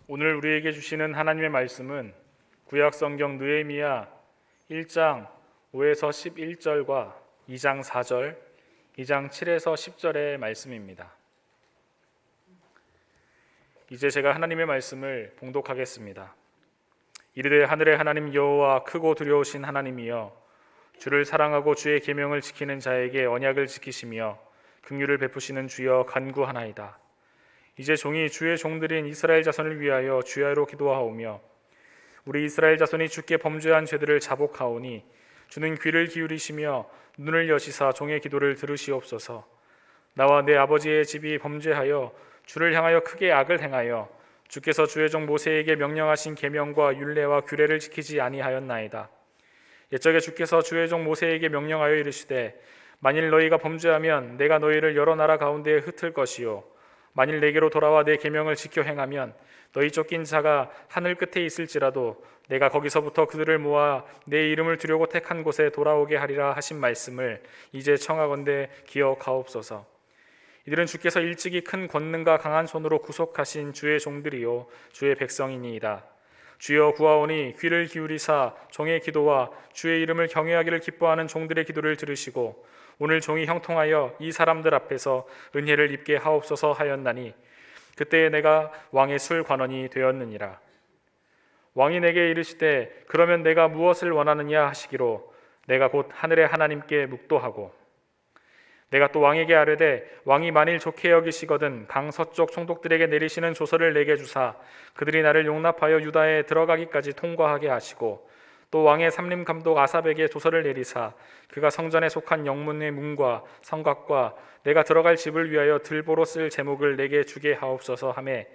오늘 우리에게 주시는 하나님의 말씀은 구약 성경 느헤미야 1장 5에서 11절과 2장 4절, 2장 7에서 10절의 말씀입니다. 이제 제가 하나님의 말씀을 봉독하겠습니다. 이르되 하늘의 하나님 여호와 크고 두려우신 하나님이여, 주를 사랑하고 주의 계명을 지키는 자에게 언약을 지키시며 긍휼을 베푸시는 주여 간구하나이다. 이제 종이 주의 종들인 이스라엘 자손을 위하여 주야로 기도하오며 우리 이스라엘 자손이 주께 범죄한 죄들을 자복하오니 주는 귀를 기울이시며 눈을 여시사 종의 기도를 들으시옵소서. 나와 내 아버지의 집이 범죄하여 주를 향하여 크게 악을 행하여 주께서 주의 종 모세에게 명령하신 계명과 율례와 규례를 지키지 아니하였나이다. 옛적에 주께서 주의 종 모세에게 명령하여 이르시되 만일 너희가 범죄하면 내가 너희를 여러 나라 가운데에 흩을 것이요 만일 내게로 돌아와 내 계명을 지켜 행하면 너희 쫓긴 자가 하늘 끝에 있을지라도 내가 거기서부터 그들을 모아 내 이름을 두려고 택한 곳에 돌아오게 하리라 하신 말씀을 이제 청하건대 기억하옵소서. 이들은 주께서 일찍이 큰 권능과 강한 손으로 구속하신 주의 종들이요 주의 백성이니이다. 주여 구하오니 귀를 기울이사 종의 기도와 주의 이름을 경외하기를 기뻐하는 종들의 기도를 들으시고 오늘 종이 형통하여 이 사람들 앞에서 은혜를 입게 하옵소서 하였나니 그때에 내가 왕의 술 관원이 되었느니라. 왕이 내게 이르시되 그러면 내가 무엇을 원하느냐 하시기로 내가 곧 하늘의 하나님께 묵도하고 내가 또 왕에게 아뢰되 왕이 만일 좋게 여기시거든 강 서쪽 총독들에게 내리시는 조서를 내게 주사 그들이 나를 용납하여 유다에 들어가기까지 통과하게 하시고 또 왕의 삼림 감독 아삽에게 조서를 내리사 그가 성전에 속한 영문의 문과 성곽과 내가 들어갈 집을 위하여 들보로 쓸 제목을 내게 주게 하옵소서 하매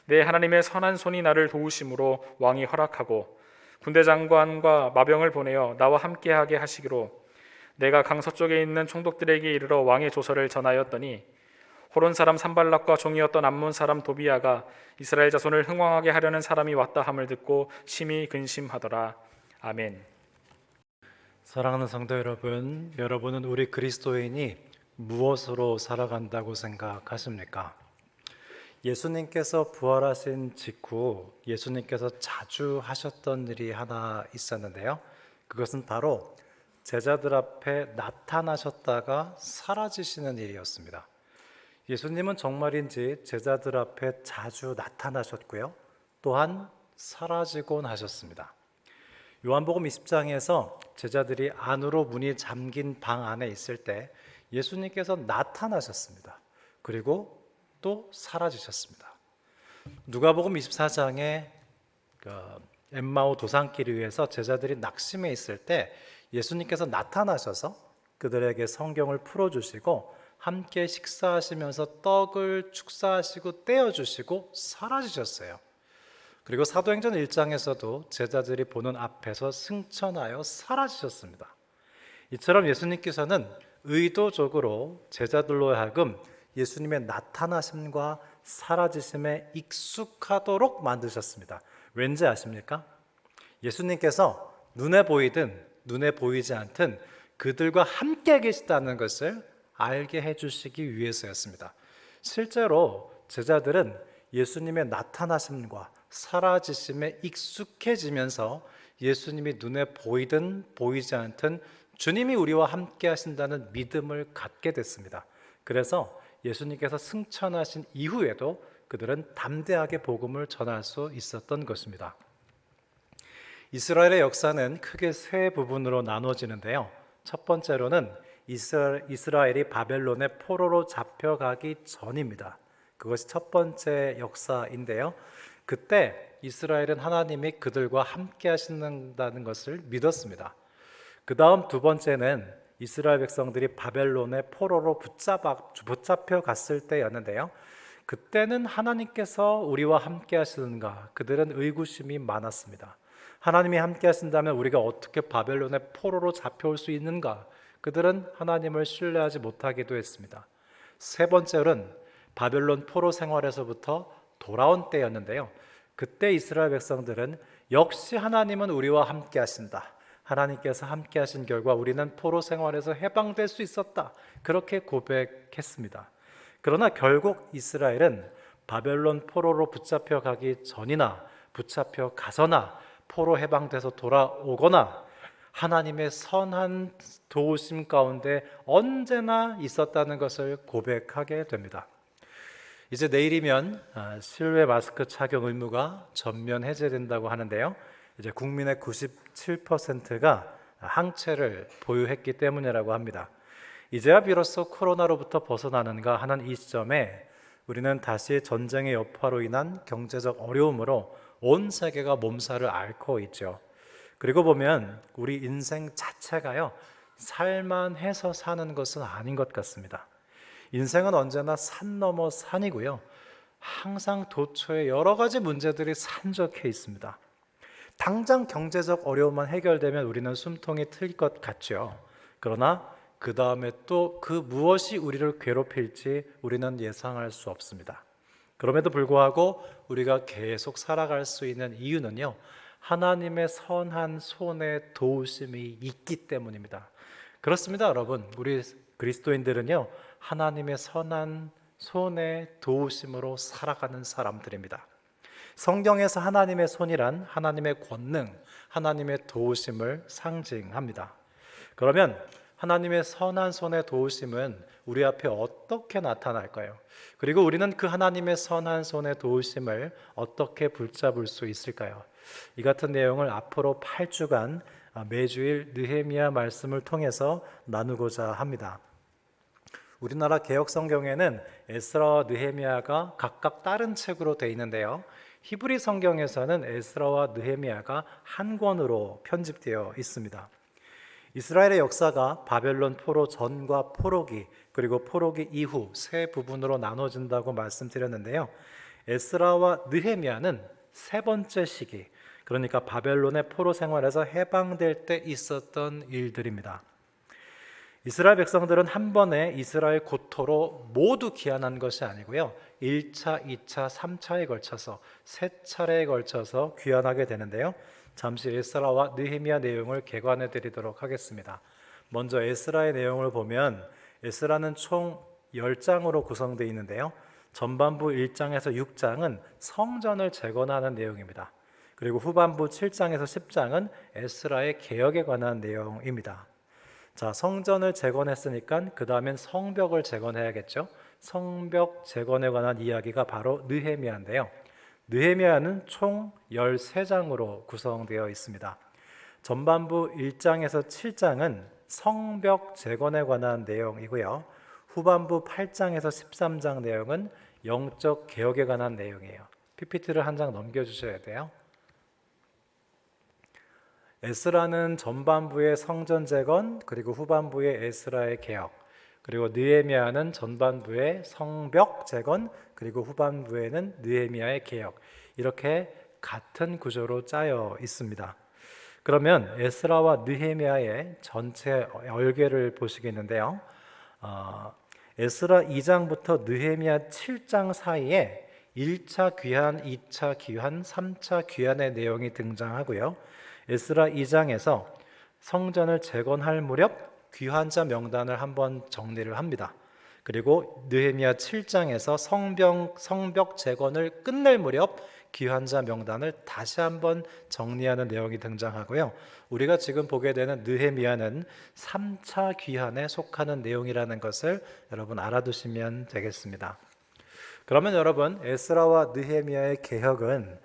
내 하나님의 선한 손이 나를 도우심으로 왕이 허락하고 군대 장관과 마병을 보내어 나와 함께하게 하시기로 내가 강 서쪽에 있는 총독들에게 이르러 왕의 조서를 전하였더니 호론 사람 산발락과 종이었던 암몬 사람 도비야가 이스라엘 자손을 흥왕하게 하려는 사람이 왔다 함을 듣고 심히 근심하더라. 아멘. 사랑하는 성도 여러분, 여러분은 우리 그리스도인이 무엇으로 살아간다고 생각하십니까? 예수님께서 부활하신 직후 예수님께서 자주 하셨던 일이 하나 있었는데요. 그것은 바로 제자들 앞에 나타나셨다가 사라지시는 일이었습니다. 예수님은 정말인지 제자들 앞에 자주 나타나셨고요. 또한 사라지곤 하셨습니다. 요한복음 20장에서 제자들이 안으로 문이 잠긴 방 안에 있을 때 예수님께서 나타나셨습니다. 그리고 또 사라지셨습니다. 누가복음 24장에 엠마오 도산길 위에서 제자들이 낙심해 있을 때 예수님께서 나타나셔서 그들에게 성경을 풀어주시고 함께 식사하시면서 떡을 축사하시고 떼어주시고 사라지셨어요. 그리고 사도행전 1장에서도 제자들이 보는 앞에서 승천하여 사라지셨습니다. 이처럼 예수님께서는 의도적으로 제자들로 하여금 예수님의 나타나심과 사라지심에 익숙하도록 만드셨습니다. 왠지 아십니까? 예수님께서 눈에 보이든 눈에 보이지 않든 그들과 함께 계시다는 것을 알게 해주시기 위해서였습니다. 실제로 제자들은 예수님의 나타나심과 사라지심에 익숙해지면서 예수님이 눈에 보이든 보이지 않든 주님이 우리와 함께 하신다는 믿음을 갖게 됐습니다. 그래서 예수님께서 승천하신 이후에도 그들은 담대하게 복음을 전할 수 있었던 것입니다. 이스라엘의 역사는 크게 세 부분으로 나눠지는데요. 첫 번째로는 이스라엘이 바벨론의 포로로 잡혀가기 전입니다. 그것이 첫 번째 역사인데요. 그때 이스라엘은 하나님이 그들과 함께 하신다는 것을 믿었습니다. 그 다음 두 번째는 이스라엘 백성들이 바벨론의 포로로 붙잡혀 갔을 때였는데요. 그때는 하나님께서 우리와 함께 하시는가, 그들은 의구심이 많았습니다. 하나님이 함께 하신다면 우리가 어떻게 바벨론의 포로로 잡혀올 수 있는가? 그들은 하나님을 신뢰하지 못하기도 했습니다. 세 번째는 바벨론 포로 생활에서부터 돌아온 때였는데요. 그때 이스라엘 백성들은 역시 하나님은 우리와 함께 하신다. 하나님께서 함께 하신 결과 우리는 포로 생활에서 해방될 수 있었다. 그렇게 고백했습니다. 그러나 결국 이스라엘은 바벨론 포로로 붙잡혀 가기 전이나 붙잡혀 가서나 포로 해방돼서 돌아오거나 하나님의 선한 도우심 가운데 언제나 있었다는 것을 고백하게 됩니다. 이제 내일이면 실외 마스크 착용 의무가 전면 해제된다고 하는데요. 이제 국민의 97%가 항체를 보유했기 때문이라고 합니다. 이제야 비로소 코로나로부터 벗어나는가 하는 이 시점에 우리는 다시 전쟁의 여파로 인한 경제적 어려움으로 온 세계가 몸살을 앓고 있죠. 그리고 보면 우리 인생 자체가요, 살만해서 사는 것은 아닌 것 같습니다. 인생은 언제나 산 넘어 산이고요, 항상 도처에 여러 가지 문제들이 산적해 있습니다. 당장 경제적 어려움만 해결되면 우리는 숨통이 트일 것 같죠. 그러나 그 다음에 또 그 무엇이 우리를 괴롭힐지 우리는 예상할 수 없습니다. 그럼에도 불구하고 우리가 계속 살아갈 수 있는 이유는요, 하나님의 선한 손의 도우심이 있기 때문입니다. 그렇습니다, 여러분. 우리 그리스도인들은요, 하나님의 선한 손의 도우심으로 살아가는 사람들입니다. 성경에서 하나님의 손이란 하나님의 권능, 하나님의 도우심을 상징합니다. 그러면 하나님의 선한 손의 도우심은 우리 앞에 어떻게 나타날까요? 그리고 우리는 그 하나님의 선한 손의 도우심을 어떻게 붙잡을 수 있을까요? 이 같은 내용을 앞으로 8주간 매주일 느헤미야 말씀을 통해서 나누고자 합니다. 우리나라 개역 성경에는 에스라와 느헤미야가 각각 다른 책으로 되어 있는데요. 히브리 성경에서는 에스라와 느헤미야가 한 권으로 편집되어 있습니다. 이스라엘의 역사가 바벨론 포로 전과 포로기 그리고 포로기 이후 세 부분으로 나눠진다고 말씀드렸는데요. 에스라와 느헤미야는 세 번째 시기, 그러니까 바벨론의 포로 생활에서 해방될 때 있었던 일들입니다. 이스라엘 백성들은 한 번에 이스라엘 고토로 모두 귀환한 것이 아니고요, 1차, 2차, 3차에 걸쳐서 세 차례에 걸쳐서 귀환하게 되는데요. 잠시 에스라와 느헤미야 내용을 개관해 드리도록 하겠습니다. 먼저 에스라의 내용을 보면 에스라는 총 10장으로 구성되어 있는데요. 전반부 1장에서 6장은 성전을 재건하는 내용입니다. 그리고 후반부 7장에서 10장은 에스라의 개혁에 관한 내용입니다. 자, 성전을 재건했으니까 그 다음엔 성벽을 재건해야겠죠. 성벽 재건에 관한 이야기가 바로 느헤미야인데요. 느헤미야는 총 13장으로 구성되어 있습니다. 전반부 1장에서 7장은 성벽 재건에 관한 내용이고요. 후반부 8장에서 13장 내용은 영적 개혁에 관한 내용이에요. PPT를 한 장 넘겨주셔야 돼요. 에스라는 전반부의 성전 재건, 그리고 후반부의 에스라의 개혁, 그리고 느헤미야는 전반부의 성벽 재건, 그리고 후반부에는 느헤미야의 개혁, 이렇게 같은 구조로 짜여 있습니다. 그러면 에스라와 느헤미야의 전체 얼개를 보시겠는데요. 에스라 2장부터 느헤미야 7장 사이에 1차 귀환, 2차 귀환, 3차 귀환의 내용이 등장하고요. 에스라 2장에서 성전을 재건할 무렵 귀환자 명단을 한번 정리를 합니다. 그리고 느헤미야 7장에서 성벽 재건을 끝낼 무렵 귀환자 명단을 다시 한번 정리하는 내용이 등장하고요. 우리가 지금 보게 되는 느헤미야는 3차 귀환에 속하는 내용이라는 것을 여러분 알아두시면 되겠습니다. 그러면 여러분, 에스라와 느헤미야의 개혁은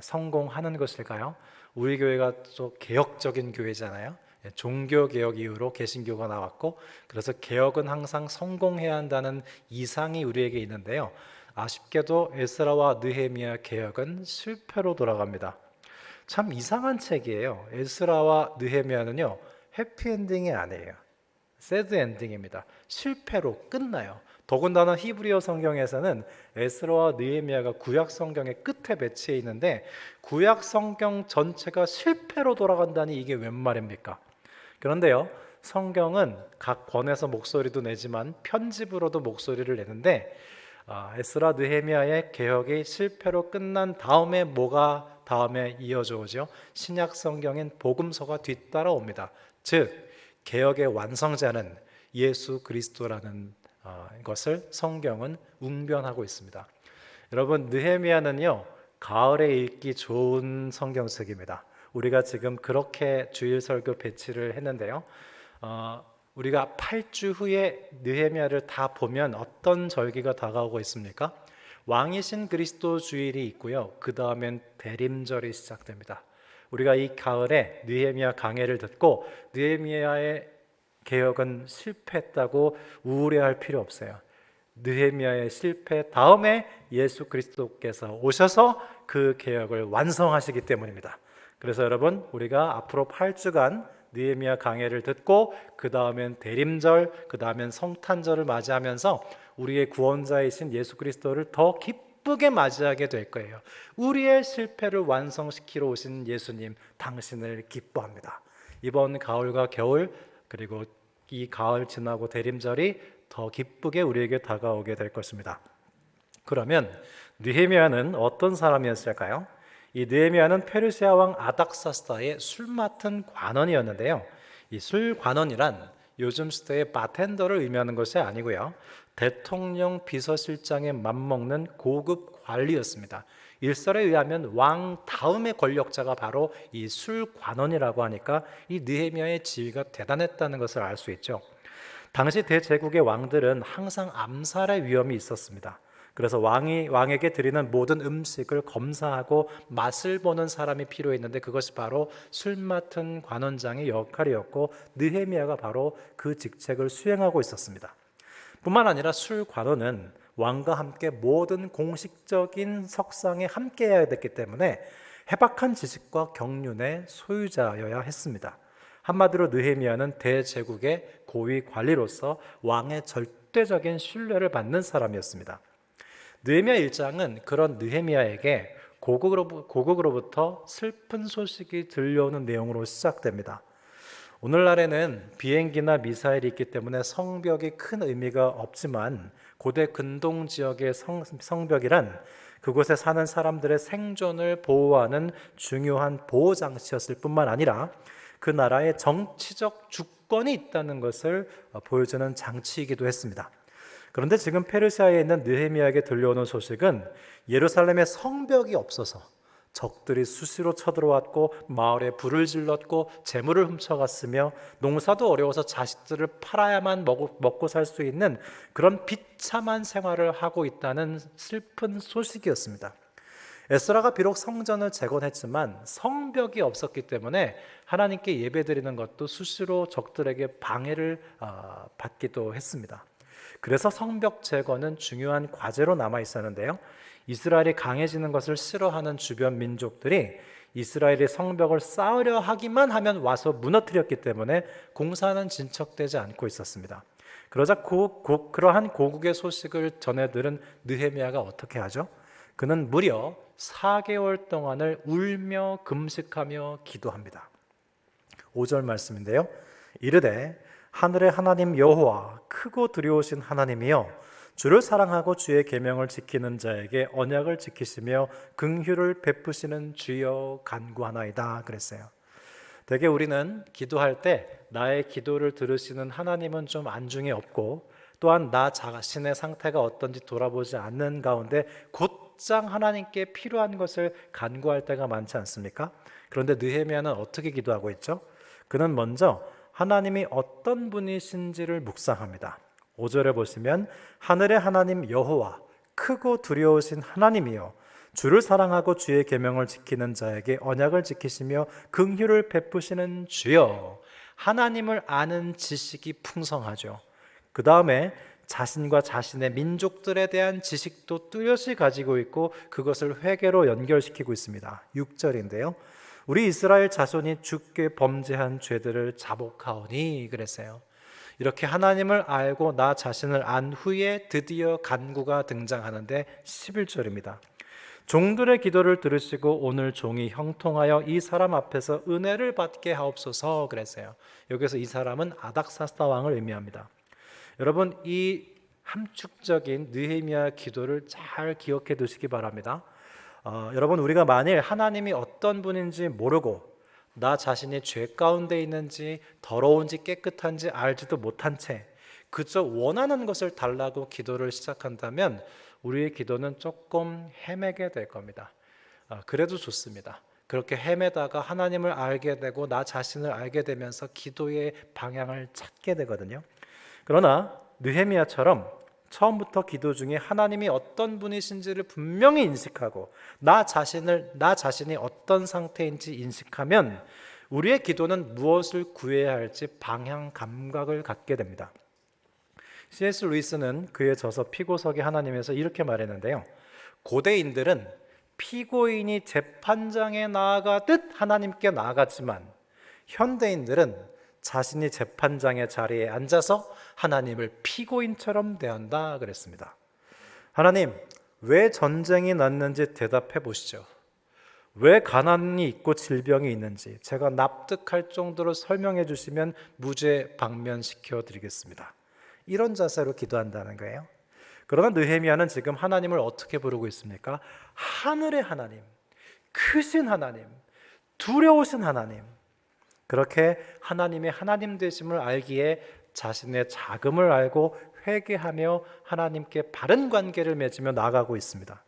성공하는 것일까요? 우리 교회가 또 개혁적인 교회잖아요. 종교 개혁 이후로 개신교가 나왔고, 그래서 개혁은 항상 성공해야 한다는 이상이 우리에게 있는데요. 아쉽게도 에스라와 느헤미야 개혁은 실패로 돌아갑니다. 참 이상한 책이에요. 에스라와 느헤미야는요, 해피엔딩이 아니에요. 새드 엔딩입니다. 실패로 끝나요. 더군다나 히브리어 성경에서는 에스라와 느헤미야가 구약 성경의 끝에 배치해 있는데 구약 성경 전체가 실패로 돌아간다니 이게 웬 말입니까? 그런데요, 성경은 각 권에서 목소리도 내지만 편집으로도 목소리를 내는데 에스라 느헤미야의 개혁이 실패로 끝난 다음에 뭐가 다음에 이어져 오죠? 신약 성경인 복음서가 뒤따라옵니다. 즉 개혁의 완성자는 예수 그리스도라는 것을 성경은 웅변하고 있습니다. 여러분, 느헤미야는요, 가을에 읽기 좋은 성경책입니다. 우리가 지금 그렇게 주일 설교 배치를 했는데요. 우리가 8주 후에 느헤미야를 다 보면 어떤 절기가 다가오고 있습니까? 왕이신 그리스도 주일이 있고요. 그 다음엔 대림절이 시작됩니다. 우리가 이 가을에 느헤미야 강해를 듣고 느헤미야의 개혁은 실패했다고 우울해할 필요 없어요. 느헤미야의 실패 다음에 예수 그리스도께서 오셔서 그 개혁을 완성하시기 때문입니다. 그래서 여러분, 우리가 앞으로 8주간 느헤미야 강해를 듣고 그 다음엔 대림절, 그 다음엔 성탄절을 맞이하면서 우리의 구원자이신 예수 그리스도를 더 기쁘게 맞이하게 될 거예요. 우리의 실패를 완성시키러 오신 예수님, 당신을 기뻐합니다. 이번 가을과 겨울, 그리고 이 가을 지나고 대림절이 더 기쁘게 우리에게 다가오게 될 것입니다. 그러면 느헤미야는 어떤 사람이었을까요? 이 느헤미야는 페르시아 왕 아닥사스다의 술 맡은 관원이었는데요. 이 술 관원이란 요즘 시대의 바텐더를 의미하는 것이 아니고요. 대통령 비서실장에 맞먹는 고급 관리였습니다. 일설에 의하면 왕 다음의 권력자가 바로 이 술 관원이라고 하니까 이 느헤미야의 지위가 대단했다는 것을 알 수 있죠. 당시 대제국의 왕들은 항상 암살의 위험이 있었습니다. 그래서 왕에게 드리는 모든 음식을 검사하고 맛을 보는 사람이 필요했는데 그것이 바로 술 맡은 관원장의 역할이었고 느헤미야가 바로 그 직책을 수행하고 있었습니다. 뿐만 아니라 술 관원은 왕과 함께 모든 공식적인 석상에 함께해야 됐기 때문에 해박한 지식과 경륜의 소유자여야 했습니다. 한마디로 느헤미야는 대제국의 고위 관리로서 왕의 절대적인 신뢰를 받는 사람이었습니다. 느헤미야 1장은 그런 느헤미야에게 고국으로부터 슬픈 소식이 들려오는 내용으로 시작됩니다. 오늘날에는 비행기나 미사일이 있기 때문에 성벽이 큰 의미가 없지만 고대 근동 지역의 성벽이란 그곳에 사는 사람들의 생존을 보호하는 중요한 보호 장치였을 뿐만 아니라 그 나라의 정치적 주권이 있다는 것을 보여주는 장치이기도 했습니다. 그런데 지금 페르시아에 있는 느헤미야에게 들려오는 소식은 예루살렘에 성벽이 없어서 적들이 수시로 쳐들어왔고 마을에 불을 질렀고 재물을 훔쳐갔으며 농사도 어려워서 자식들을 팔아야만 먹고 살 수 있는 그런 비참한 생활을 하고 있다는 슬픈 소식이었습니다. 에스라가 비록 성전을 재건했지만 성벽이 없었기 때문에 하나님께 예배드리는 것도 수시로 적들에게 방해를 받기도 했습니다. 그래서 성벽 재건은 중요한 과제로 남아 있었는데요. 이스라엘이 강해지는 것을 싫어하는 주변 민족들이 이스라엘이 성벽을 쌓으려 하기만 하면 와서 무너뜨렸기 때문에 공사는 진척되지 않고 있었습니다. 그러자 그러한 고국의 소식을 전해 들은 느헤미야가 어떻게 하죠? 그는 무려 4개월 동안을 울며 금식하며 기도합니다. 5절 말씀인데요. 이르되 하늘의 하나님 여호와 크고 두려우신 하나님이여 주를 사랑하고 주의 계명을 지키는 자에게 언약을 지키시며 긍휼을 베푸시는 주여 간구하나이다 그랬어요. 대개 우리는 기도할 때 나의 기도를 들으시는 하나님은 좀 안중에 없고 또한 나 자신의 상태가 어떤지 돌아보지 않는 가운데 곧장 하나님께 필요한 것을 간구할 때가 많지 않습니까? 그런데 느헤미야는 어떻게 기도하고 있죠? 그는 먼저 하나님이 어떤 분이신지를 묵상합니다. 5절에 보시면 하늘의 하나님 여호와 크고 두려우신 하나님이여 주를 사랑하고 주의 계명을 지키는 자에게 언약을 지키시며 긍휼을 베푸시는 주여. 하나님을 아는 지식이 풍성하죠. 그 다음에 자신과 자신의 민족들에 대한 지식도 뚜렷이 가지고 있고 그것을 회개로 연결시키고 있습니다. 6절인데요. 우리 이스라엘 자손이 주께 범죄한 죄들을 자복하오니 그랬어요. 이렇게 하나님을 알고 나 자신을 안 후에 드디어 간구가 등장하는데 11절입니다. 종들의 기도를 들으시고 오늘 종이 형통하여 이 사람 앞에서 은혜를 받게 하옵소서 그랬어요. 여기서 이 사람은 아닥사스다 왕을 의미합니다. 여러분, 이 함축적인 느헤미야 기도를 잘 기억해 두시기 바랍니다. 여러분, 우리가 만일 하나님이 어떤 분인지 모르고 나 자신이 죄 가운데 있는지 더러운지 깨끗한지 알지도 못한 채 그저 원하는 것을 달라고 기도를 시작한다면 우리의 기도는 조금 헤매게 될 겁니다. 그래도 좋습니다. 그렇게 헤매다가 하나님을 알게 되고 나 자신을 알게 되면서 기도의 방향을 찾게 되거든요. 그러나 느헤미야처럼 처음부터 기도 중에 하나님이 어떤 분이신지를 분명히 인식하고 나 자신이 어떤 상태인지 인식하면 우리의 기도는 무엇을 구해야 할지 방향 감각을 갖게 됩니다. C.S. 루이스는 그의 저서 피고석의 하나님에서 이렇게 말했는데요. 고대인들은 피고인이 재판장에 나아가듯 하나님께 나아갔지만 현대인들은 자신이 재판장의 자리에 앉아서 하나님을 피고인처럼 대한다 그랬습니다. 하나님, 왜 전쟁이 났는지 대답해 보시죠. 왜 가난이 있고 질병이 있는지 제가 납득할 정도로 설명해 주시면 무죄 방면시켜 드리겠습니다. 이런 자세로 기도한다는 거예요. 그러나 느헤미야는 지금 하나님을 어떻게 부르고 있습니까? 하늘의 하나님, 크신 하나님, 두려우신 하나님. 그렇게 하나님의 하나님 되심을 알기에 자신의 자금을 알고 회개하며 하나님께 바른 관계를 맺으며 나아가고 있습니다.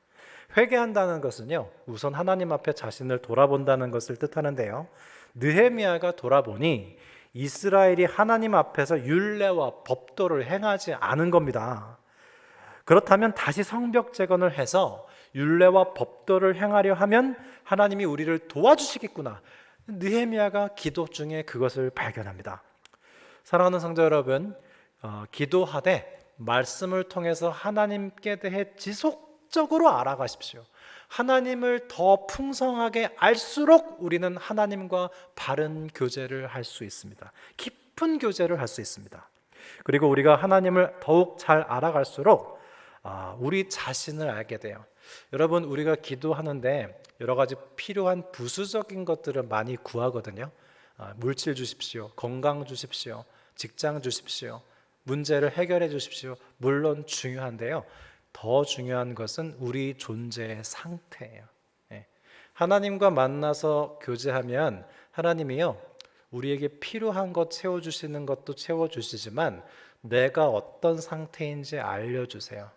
회개한다는 것은요, 우선 하나님 앞에 자신을 돌아본다는 것을 뜻하는데요. 느헤미야가 돌아보니 이스라엘이 하나님 앞에서 율례와 법도를 행하지 않은 겁니다. 그렇다면 다시 성벽 재건을 해서 율례와 법도를 행하려 하면 하나님이 우리를 도와주시겠구나. 느헤미야가 기도 중에 그것을 발견합니다. 사랑하는 성도 여러분, 기도하되 말씀을 통해서 하나님께 대해 지속적으로 알아가십시오. 하나님을 더 풍성하게 알수록 우리는 하나님과 바른 교제를 할 수 있습니다. 깊은 교제를 할 수 있습니다. 그리고 우리가 하나님을 더욱 잘 알아갈수록 우리 자신을 알게 돼요. 여러분, 우리가 기도하는데 여러 가지 필요한 부수적인 것들을 많이 구하거든요. 물질 주십시오, 건강 주십시오, 직장 주십시오, 문제를 해결해 주십시오. 물론 중요한데요. 더 중요한 것은 우리 존재의 상태예요. 하나님과 만나서 교제하면 하나님이요, 우리에게 필요한 것 채워주시는 것도 채워주시지만 내가 어떤 상태인지 알려주세요.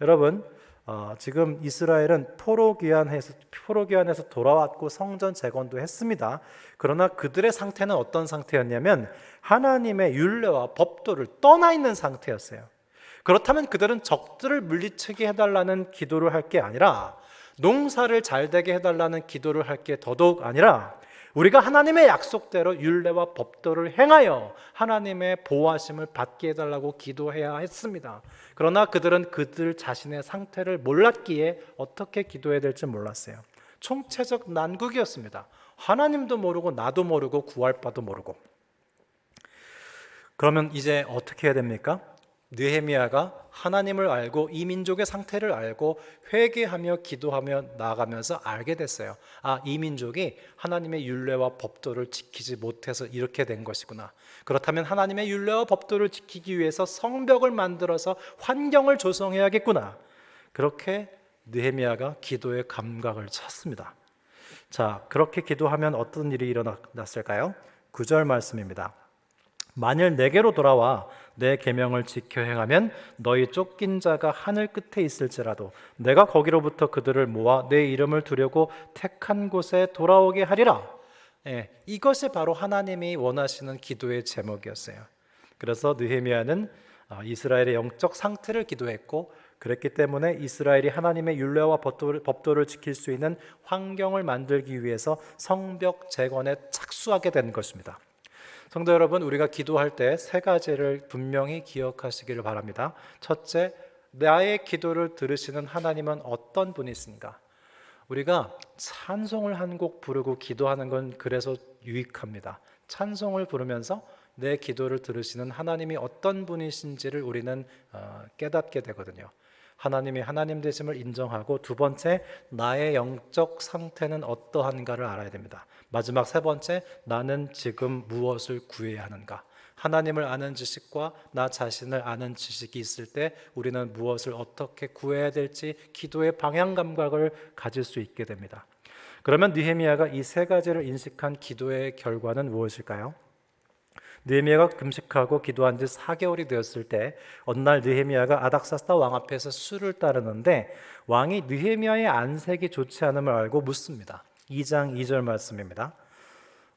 여러분, 지금 이스라엘은 포로기환에서 돌아왔고 성전 재건도 했습니다. 그러나 그들의 상태는 어떤 상태였냐면 하나님의 율례와 법도를 떠나 있는 상태였어요. 그렇다면 그들은 적들을 물리치게 해달라는 기도를 할 게 아니라 농사를 잘 되게 해달라는 기도를 할 게 더더욱 아니라 우리가 하나님의 약속대로 율례와 법도를 행하여 하나님의 보호하심을 받게 해달라고 기도해야 했습니다. 그러나 그들은 그들 자신의 상태를 몰랐기에 어떻게 기도해야 될지 몰랐어요. 총체적 난국이었습니다. 하나님도 모르고 나도 모르고 구할 바도 모르고. 그러면 이제 어떻게 해야 됩니까? 느헤미야가 하나님을 알고 이 민족의 상태를 알고 회개하며 기도하며 나아가면서 알게 됐어요. 이 민족이 하나님의 율례와 법도를 지키지 못해서 이렇게 된 것이구나. 그렇다면 하나님의 율례와 법도를 지키기 위해서 성벽을 만들어서 환경을 조성해야겠구나. 그렇게 느헤미야가 기도의 감각을 찾습니다. 자, 그렇게 기도하면 어떤 일이 일어났을까요? 9절 말씀입니다. 만일 내게로 돌아와 내 계명을 지켜 행하면 너희 쫓긴 자가 하늘 끝에 있을지라도 내가 거기로부터 그들을 모아 내 이름을 두려고 택한 곳에 돌아오게 하리라. 이것이 바로 하나님이 원하시는 기도의 제목이었어요. 그래서 느헤미야는 이스라엘의 영적 상태를 기도했고, 그랬기 때문에 이스라엘이 하나님의 율례와 법도를 지킬 수 있는 환경을 만들기 위해서 성벽 재건에 착수하게 된 것입니다. 성도 여러분, 우리가 기도할 때 세 가지를 분명히 기억하시기를 바랍니다. 첫째, 나의 기도를 들으시는 하나님은 어떤 분이신가? 우리가 찬송을 한 곡 부르고 기도하는 건 그래서 유익합니다. 찬송을 부르면서 내 기도를 들으시는 하나님이 어떤 분이신지를 우리는 깨닫게 되거든요. 하나님이 하나님 되심을 인정하고, 두 번째, 나의 영적 상태는 어떠한가를 알아야 됩니다. 마지막 세 번째, 나는 지금 무엇을 구해야 하는가? 하나님을 아는 지식과 나 자신을 아는 지식이 있을 때 우리는 무엇을 어떻게 구해야 될지 기도의 방향 감각을 가질 수 있게 됩니다. 그러면 느헤미야가 이 세 가지를 인식한 기도의 결과는 무엇일까요? 느헤미야가 금식하고 기도한 지 4개월이 되었을 때 어느 날 느헤미야가 아닥사스다 왕 앞에서 술을 따르는데 왕이 느헤미야의 안색이 좋지 않음을 알고 묻습니다. 2장 2절 말씀입니다.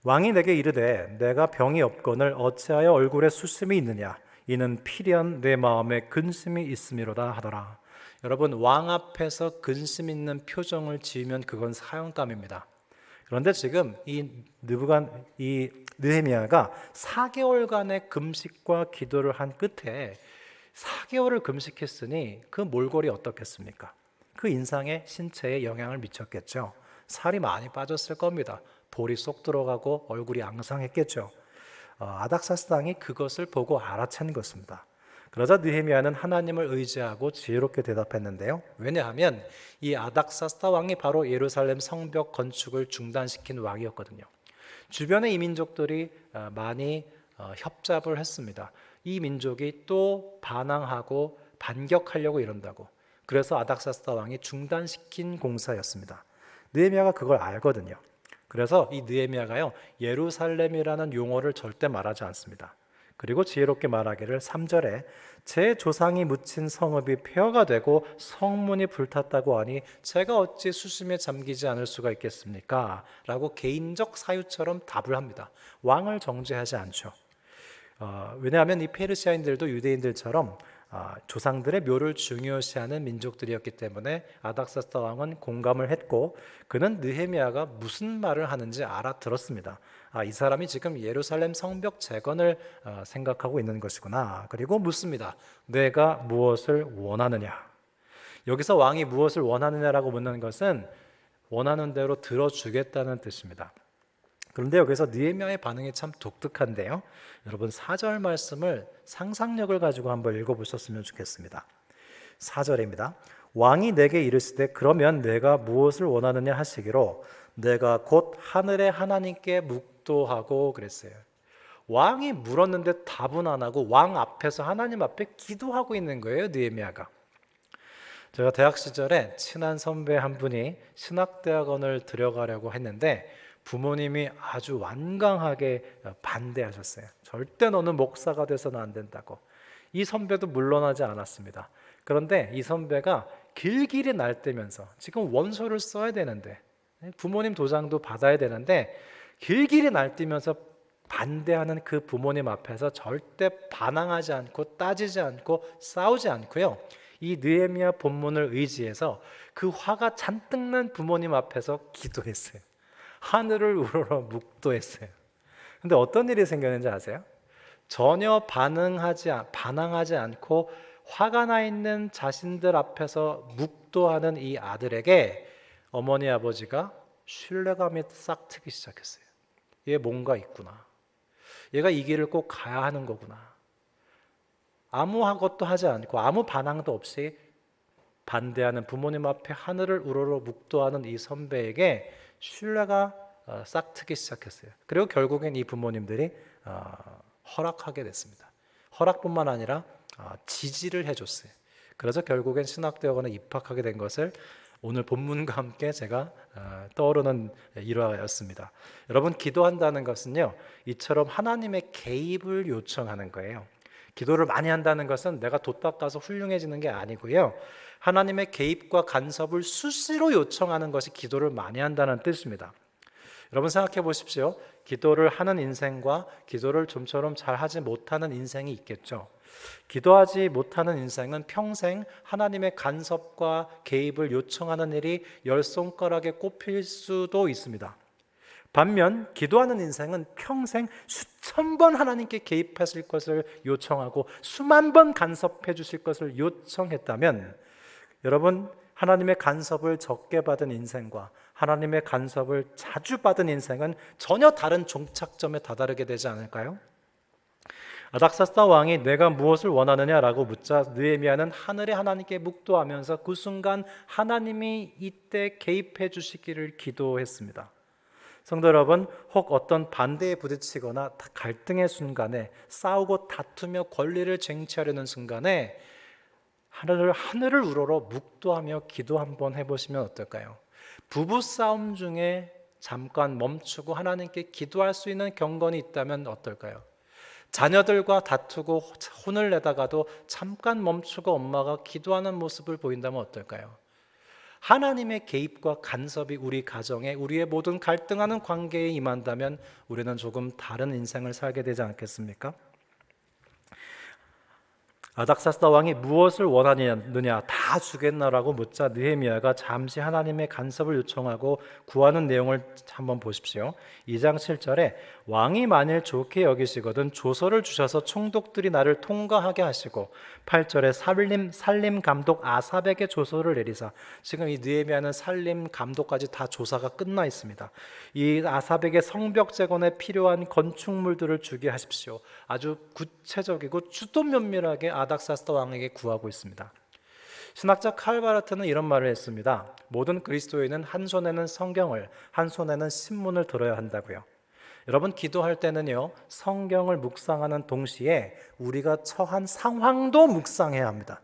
왕이 내게 이르되 내가 병이 없거늘 어찌하여 얼굴에 수심이 있느냐 이는 필연 내 마음에 근심이 있음이로다 하더라. 여러분, 왕 앞에서 근심 있는 표정을 지으면 그건 사형감입니다. 그런데 지금 이 느헤미야가 4개월간의 금식과 기도를 한 끝에 4개월을 금식했으니 그 몰골이 어떻겠습니까? 그 인상에 신체에 영향을 미쳤겠죠. 살이 많이 빠졌을 겁니다. 볼이 쏙 들어가고 얼굴이 앙상했겠죠. 아닥사스 왕이 그것을 보고 알아챈 것입니다. 그러자 느헤미야는 하나님을 의지하고 지혜롭게 대답했는데요. 왜냐하면 이 아닥사스다 왕이 바로 예루살렘 성벽 건축을 중단시킨 왕이었거든요. 주변의 이 민족들이 많이 협잡을 했습니다. 이 민족이 또 반항하고 반격하려고 이런다고. 그래서 아닥사스다 왕이 중단시킨 공사였습니다. 느헤미야가 그걸 알거든요. 그래서 이 느헤미야가요, 예루살렘이라는 용어를 절대 말하지 않습니다. 그리고 지혜롭게 말하기를 3절에 제 조상이 묻힌 성읍이 폐허가 되고 성문이 불탔다고 하니 제가 어찌 수심에 잠기지 않을 수가 있겠습니까? 라고 개인적 사유처럼 답을 합니다. 왕을 정죄하지 않죠. 왜냐하면 이 페르시아인들도 유대인들처럼 조상들의 묘를 중요시하는 민족들이었기 때문에 아닥사스다 왕은 공감을 했고 그는 느헤미야가 무슨 말을 하는지 알아들었습니다. 이 사람이 지금 예루살렘 성벽 재건을 생각하고 있는 것이구나. 그리고 묻습니다. 내가 무엇을 원하느냐? 여기서 왕이 무엇을 원하느냐라고 묻는 것은 원하는 대로 들어주겠다는 뜻입니다. 그런데 여기서 느헤미야의 반응이 참 독특한데요. 여러분 4절 말씀을 상상력을 가지고 한번 읽어보셨으면 좋겠습니다. 4절입니다. 왕이 내게 이르시되 그러면 내가 무엇을 원하느냐 하시기로 내가 곧 하늘의 하나님께 묵도하고 그랬어요. 왕이 물었는데 답은 안 하고 왕 앞에서 하나님 앞에 기도하고 있는 거예요. 느헤미야가. 제가 대학 시절에 친한 선배 한 분이 신학대학원을 들어가려고 했는데 부모님이 아주 완강하게 반대하셨어요. 절대 너는 목사가 돼서는 안 된다고. 이 선배도 물러나지 않았습니다. 그런데 이 선배가 길길이 날뛰면서 지금 원서를 써야 되는데 부모님 도장도 받아야 되는데 길길이 날뛰면서 반대하는 그 부모님 앞에서 절대 반항하지 않고 따지지 않고 싸우지 않고요. 이 느헤미야 본문을 의지해서 그 화가 잔뜩 난 부모님 앞에서 기도했어요. 하늘을 우러러 묵도했어요. 근데 어떤 일이 생겼는지 아세요? 전혀 반항하지 않고 화가 나 있는 자신들 앞에서 묵도하는 이 아들에게 어머니 아버지가 신뢰감이 싹 트기 시작했어요. 얘 뭔가 있구나. 얘가 이 길을 꼭 가야 하는 거구나. 아무 것도 하지 않고 아무 반항도 없이 반대하는 부모님 앞에 하늘을 우러러 묵도하는 이 선배에게 신뢰가 싹 트기 시작했어요. 그리고 결국엔 이 부모님들이 허락하게 됐습니다. 허락뿐만 아니라 지지를 해줬어요. 그래서 결국엔 신학대학원에 입학하게 된 것을 오늘 본문과 함께 제가 떠오르는 일화였습니다. 여러분, 기도한다는 것은요, 이처럼 하나님의 개입을 요청하는 거예요. 기도를 많이 한다는 것은 내가 돛닦아서 훌륭해지는 게 아니고요, 하나님의 개입과 간섭을 수시로 요청하는 것이 기도를 많이 한다는 뜻입니다. 여러분 생각해 보십시오. 기도를 하는 인생과 기도를 좀처럼 잘하지 못하는 인생이 있겠죠. 기도하지 못하는 인생은 평생 하나님의 간섭과 개입을 요청하는 일이 10손가락에 꼽힐 수도 있습니다. 반면 기도하는 인생은 평생 수천 번 하나님께 개입하실 것을 요청하고 수만 번 간섭해 주실 것을 요청했다면 여러분, 하나님의 간섭을 적게 받은 인생과 하나님의 간섭을 자주 받은 인생은 전혀 다른 종착점에 다다르게 되지 않을까요? 아닥사스다 왕이 내가 무엇을 원하느냐라고 묻자 느헤미야는 하늘의 하나님께 묵도하면서 그 순간 하나님이 이때 개입해 주시기를 기도했습니다. 성도 여러분, 혹 어떤 반대에 부딪히거나 갈등의 순간에 싸우고 다투며 권리를 쟁취하려는 순간에 하늘을 우러러 묵도하며 기도 한번 해보시면 어떨까요? 부부싸움 중에 잠깐 멈추고 하나님께 기도할 수 있는 경건이 있다면 어떨까요? 자녀들과 다투고 혼을 내다가도 잠깐 멈추고 엄마가 기도하는 모습을 보인다면 어떨까요? 하나님의 개입과 간섭이 우리 가정에 우리의 모든 갈등하는 관계에 임한다면 우리는 조금 다른 인생을 살게 되지 않겠습니까? 아닥사스다 왕이 무엇을 원하느냐 다 주겠나라고 묻자 느헤미야가 잠시 하나님의 간섭을 요청하고 구하는 내용을 한번 보십시오. 2장 7절에 왕이 만일 좋게 여기시거든 조서를 주셔서 총독들이 나를 통과하게 하시고 8절에 살림 감독 아삽에게 조서를 내리사. 지금 이 느헤미야는 살림 감독까지 다 조사가 끝나 있습니다. 이 아삽에게 성벽 재건에 필요한 건축물들을 주게 하십시오. 아주 구체적이고 주도 면밀하게 아닥사스다 왕에게 구하고 있습니다. 신학자 칼바르트는 이런 말을 했습니다. 모든 그리스도인은 한 손에는 성경을, 한 손에는 신문을 들어야 한다고요. 여러분, 기도할 때는요, 성경을 묵상하는 동시에 우리가 처한 상황도 묵상해야 합니다.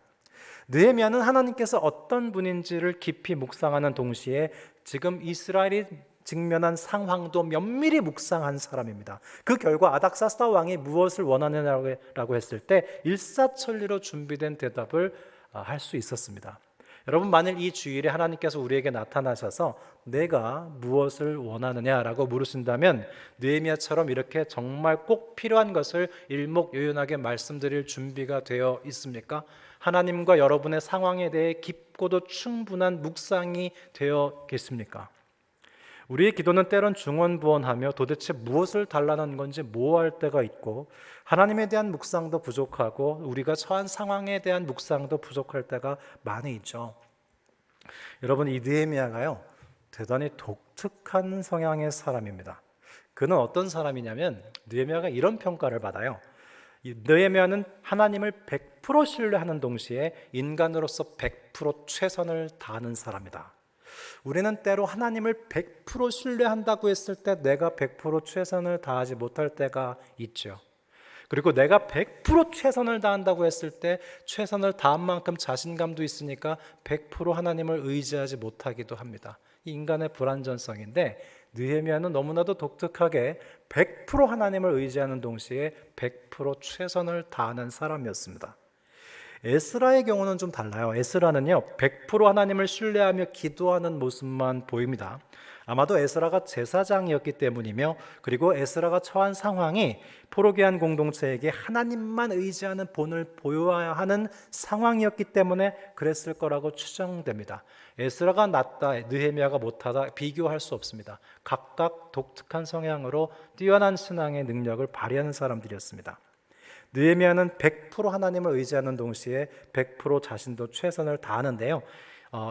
느헤미야는 하나님께서 어떤 분인지를 깊이 묵상하는 동시에 지금 이스라엘이 직면한 상황도 면밀히 묵상한 사람입니다. 그 결과 아닥사스다 왕이 무엇을 원하느냐고 했을 때 일사천리로 준비된 대답을 할 수 있었습니다. 여러분, 만일 이 주일에 하나님께서 우리에게 나타나셔서 내가 무엇을 원하느냐라고 물으신다면 느헤미야처럼 이렇게 정말 꼭 필요한 것을 일목요연하게 말씀드릴 준비가 되어 있습니까? 하나님과 여러분의 상황에 대해 깊고도 충분한 묵상이 되어 계십니까? 우리의 기도는 때론 중언부언하며 도대체 무엇을 달라는 건지 모호할 때가 있고 하나님에 대한 묵상도 부족하고 우리가 처한 상황에 대한 묵상도 부족할 때가 많이 있죠. 여러분, 이 느헤미야가요, 대단히 독특한 성향의 사람입니다. 그는 어떤 사람이냐면 느헤미야가 이런 평가를 받아요. 느헤미야는 하나님을 100% 신뢰하는 동시에 인간으로서 100% 최선을 다하는 사람이다. 우리는 때로 하나님을 100% 신뢰한다고 했을 때 내가 100% 최선을 다하지 못할 때가 있죠. 그리고 내가 100% 최선을 다한다고 했을 때 최선을 다한 만큼 자신감도 있으니까 100% 하나님을 의지하지 못하기도 합니다. 이 인간의 불완전성인데 느헤미야는 너무나도 독특하게 100% 하나님을 의지하는 동시에 100% 최선을 다하는 사람이었습니다. 에스라의 경우는 좀 달라요. 에스라는요, 100% 하나님을 신뢰하며 기도하는 모습만 보입니다. 아마도 에스라가 제사장이었기 때문이며 그리고 에스라가 처한 상황이 포로기한 공동체에게 하나님만 의지하는 본을 보여야 하는 상황이었기 때문에 그랬을 거라고 추정됩니다. 에스라가 낫다, 느헤미야가 못하다 비교할 수 없습니다. 각각 독특한 성향으로 뛰어난 신앙의 능력을 발휘하는 사람들이었습니다. 느헤미야는 100% 하나님을 의지하는 동시에 100% 자신도 최선을 다하는데요.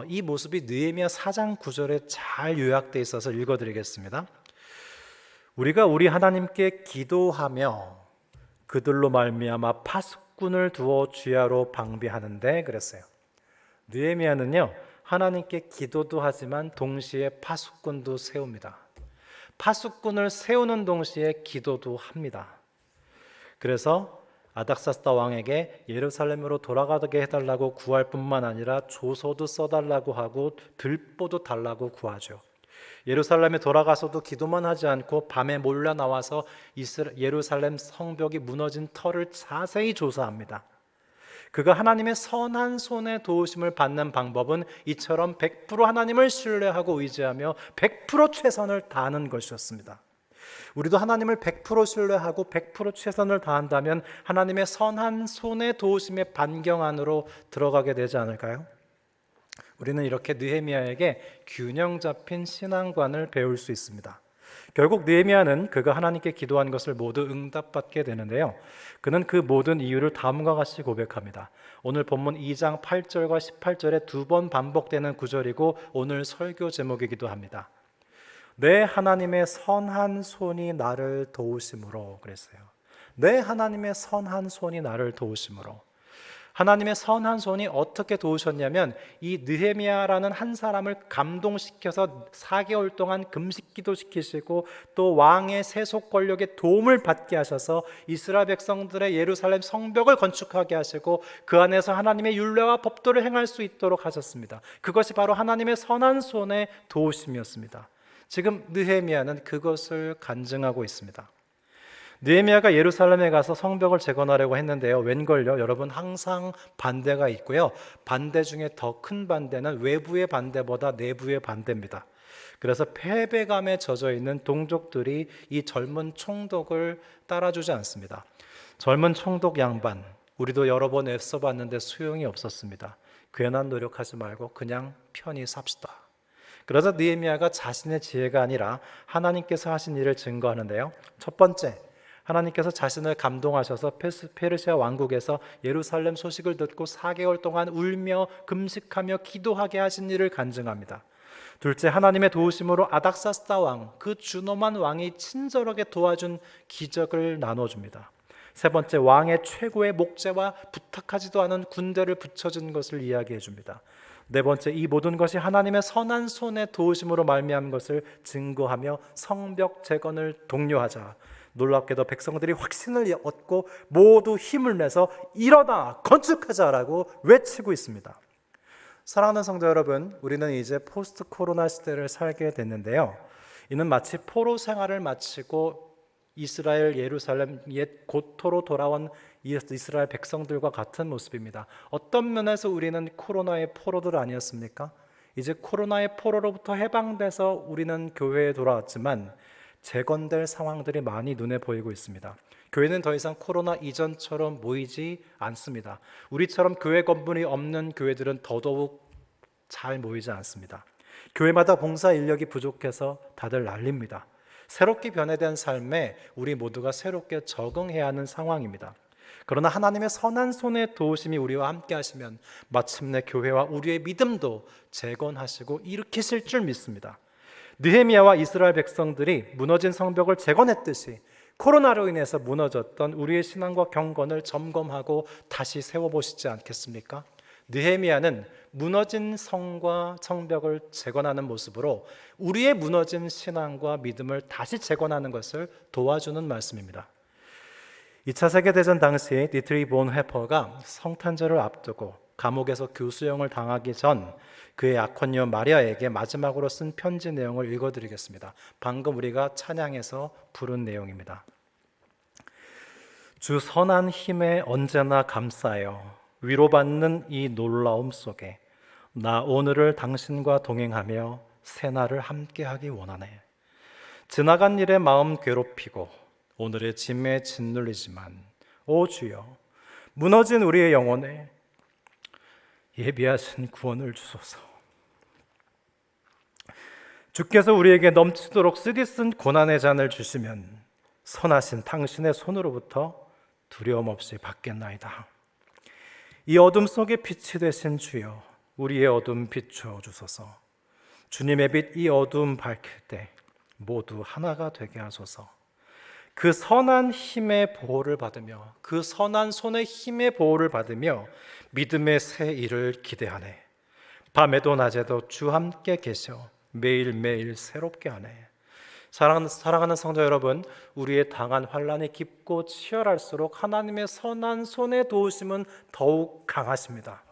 이 모습이 느헤미야 4장 9절에 잘 요약되어 있어서 읽어드리겠습니다. 우리가 우리 하나님께 기도하며 그들로 말미암아 파수꾼을 두어 주야로 방비하는데 그랬어요. 느헤미야는요, 하나님께 기도도 하지만 동시에 파수꾼도 세웁니다. 파수꾼을 세우는 동시에 기도도 합니다. 그래서 아닥사스다 왕에게 예루살렘으로 돌아가게 해달라고 구할 뿐만 아니라 조서도 써달라고 하고 들보도 달라고 구하죠. 예루살렘에 돌아가서도 기도만 하지 않고 밤에 몰려 나와서 예루살렘 성벽이 무너진 터를 자세히 조사합니다. 그가 하나님의 선한 손의 도우심을 받는 방법은 이처럼 100% 하나님을 신뢰하고 의지하며 100% 최선을 다하는 것이었습니다. 우리도 하나님을 100% 신뢰하고 100% 최선을 다한다면 하나님의 선한 손의 도우심의 반경 안으로 들어가게 되지 않을까요? 우리는 이렇게 느헤미야에게 균형 잡힌 신앙관을 배울 수 있습니다. 결국 느헤미야는 그가 하나님께 기도한 것을 모두 응답받게 되는데요. 그는 그 모든 이유를 다음과 같이 고백합니다. 오늘 본문 2장 8절과 18절에 2번 반복되는 구절이고 오늘 설교 제목이기도 합니다. 내 하나님의 선한 손이 나를 도우심으로 그랬어요. 내 하나님의 선한 손이 나를 도우심으로. 하나님의 선한 손이 어떻게 도우셨냐면 이 느헤미야라는 한 사람을 감동시켜서 4개월 동안 금식기도 시키시고 또 왕의 세속 권력의 도움을 받게 하셔서 이스라엘 백성들의 예루살렘 성벽을 건축하게 하시고 그 안에서 하나님의 율례와 법도를 행할 수 있도록 하셨습니다. 그것이 바로 하나님의 선한 손의 도우심이었습니다. 지금 느헤미야는 그것을 간증하고 있습니다. 느헤미야가 예루살렘에 가서 성벽을 재건하려고 했는데요. 웬걸요? 여러분, 항상 반대가 있고요. 반대 중에 더 큰 반대는 외부의 반대보다 내부의 반대입니다. 그래서 패배감에 젖어 있는 동족들이 이 젊은 총독을 따라주지 않습니다. 젊은 총독 양반, 우리도 여러 번 애써봤는데 소용이 없었습니다. 괜한 노력하지 말고 그냥 편히 삽시다. 그러자 느헤미야가 자신의 지혜가 아니라 하나님께서 하신 일을 증거하는데요. 첫 번째, 하나님께서 자신을 감동하셔서 페르시아 왕국에서 예루살렘 소식을 듣고 4개월 동안 울며 금식하며 기도하게 하신 일을 간증합니다. 둘째, 하나님의 도우심으로 아닥사스다 왕, 그 준엄한 왕이 친절하게 도와준 기적을 나눠줍니다. 세 번째, 왕의 최고의 목재와 부탁하지도 않은 군대를 붙여준 것을 이야기해 줍니다. 네 번째, 이 모든 것이 하나님의 선한 손의 도우심으로 말미암은 것을 증거하며 성벽 재건을 독려하자. 놀랍게도 백성들이 확신을 얻고 모두 힘을 내서 일어나 건축하자라고 외치고 있습니다. 사랑하는 성도 여러분, 우리는 이제 포스트 코로나 시대를 살게 됐는데요. 이는 마치 포로 생활을 마치고 이스라엘 예루살렘 옛 고토로 돌아온 이스라엘 백성들과 같은 모습입니다. 어떤 면에서 우리는 코로나의 포로들 아니었습니까? 이제 코로나의 포로로부터 해방돼서 우리는 교회에 돌아왔지만 재건될 상황들이 많이 눈에 보이고 있습니다. 교회는 더 이상 코로나 이전처럼 모이지 않습니다. 우리처럼 교회 건물이 없는 교회들은 더더욱 잘 모이지 않습니다. 교회마다 봉사 인력이 부족해서 다들 난립니다. 새롭게 변화된 삶에 우리 모두가 새롭게 적응해야 하는 상황입니다. 그러나 하나님의 선한 손의 도우심이 우리와 함께 하시면 마침내 교회와 우리의 믿음도 재건하시고 일으키실 줄 믿습니다. 느헤미야와 이스라엘 백성들이 무너진 성벽을 재건했듯이 코로나로 인해서 무너졌던 우리의 신앙과 경건을 점검하고 다시 세워보시지 않겠습니까? 느헤미야는 무너진 성과 성벽을 재건하는 모습으로 우리의 무너진 신앙과 믿음을 다시 재건하는 것을 도와주는 말씀입니다. 2차 세계대전 당시 디트리 본헤퍼가 성탄절을 앞두고 감옥에서 교수형을 당하기 전 그의 약혼녀 마리아에게 마지막으로 쓴 편지 내용을 읽어드리겠습니다. 방금 우리가 찬양에서 부른 내용입니다. 주 선한 힘에 언제나 감사하여 위로받는 이 놀라움 속에 나 오늘을 당신과 동행하며 새날을 함께하기 원하네. 지나간 일에 마음 괴롭히고 오늘의 짐에 짓눌리지만 오 주여 무너진 우리의 영혼에 예비하신 구원을 주소서. 주께서 우리에게 넘치도록 쓰디쓴 고난의 잔을 주시면 선하신 당신의 손으로부터 두려움 없이 받겠나이다. 이 어둠 속에 빛이 되신 주여 우리의 어둠 비추어 주소서. 주님의 빛 이 어둠 밝힐 때 모두 하나가 되게 하소서. 그 선한 힘의 보호를 받으며 그 선한 손의 힘의 보호를 받으며 믿음의 새 일을 기대하네. 밤에도 낮에도 주 함께 계셔 매일매일 새롭게 하네. 사랑하는 성도 여러분, 우리의 당한 환난이 깊고 치열할수록 하나님의 선한 손의 도우심은 더욱 강하십니다.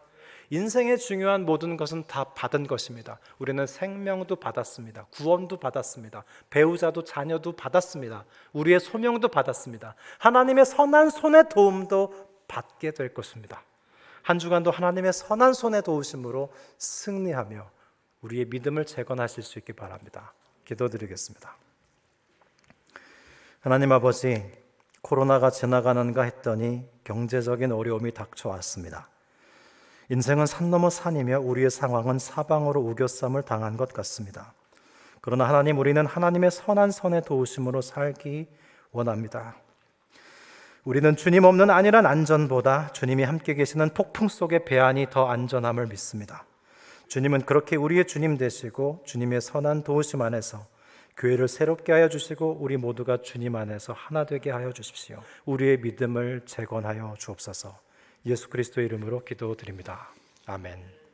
인생의 중요한 모든 것은 다 받은 것입니다. 우리는 생명도 받았습니다. 구원도 받았습니다. 배우자도 자녀도 받았습니다. 우리의 소명도 받았습니다. 하나님의 선한 손의 도움도 받게 될 것입니다. 한 주간도 하나님의 선한 손의 도우심으로 승리하며 우리의 믿음을 재건하실 수 있기 바랍니다. 기도드리겠습니다. 하나님 아버지, 코로나가 지나가는가 했더니 경제적인 어려움이 닥쳐왔습니다. 인생은 산 넘어 산이며 우리의 상황은 사방으로 우겨쌈을 당한 것 같습니다. 그러나 하나님, 우리는 하나님의 선한 손의 도우심으로 살기 원합니다. 우리는 주님 없는 안일한 안전보다 주님이 함께 계시는 폭풍 속의 배안이 더 안전함을 믿습니다. 주님은 그렇게 우리의 주님 되시고 주님의 선한 도우심 안에서 교회를 새롭게 하여 주시고 우리 모두가 주님 안에서 하나 되게 하여 주십시오. 우리의 믿음을 재건하여 주옵소서. 예수 그리스도의 이름으로 기도드립니다. 아멘.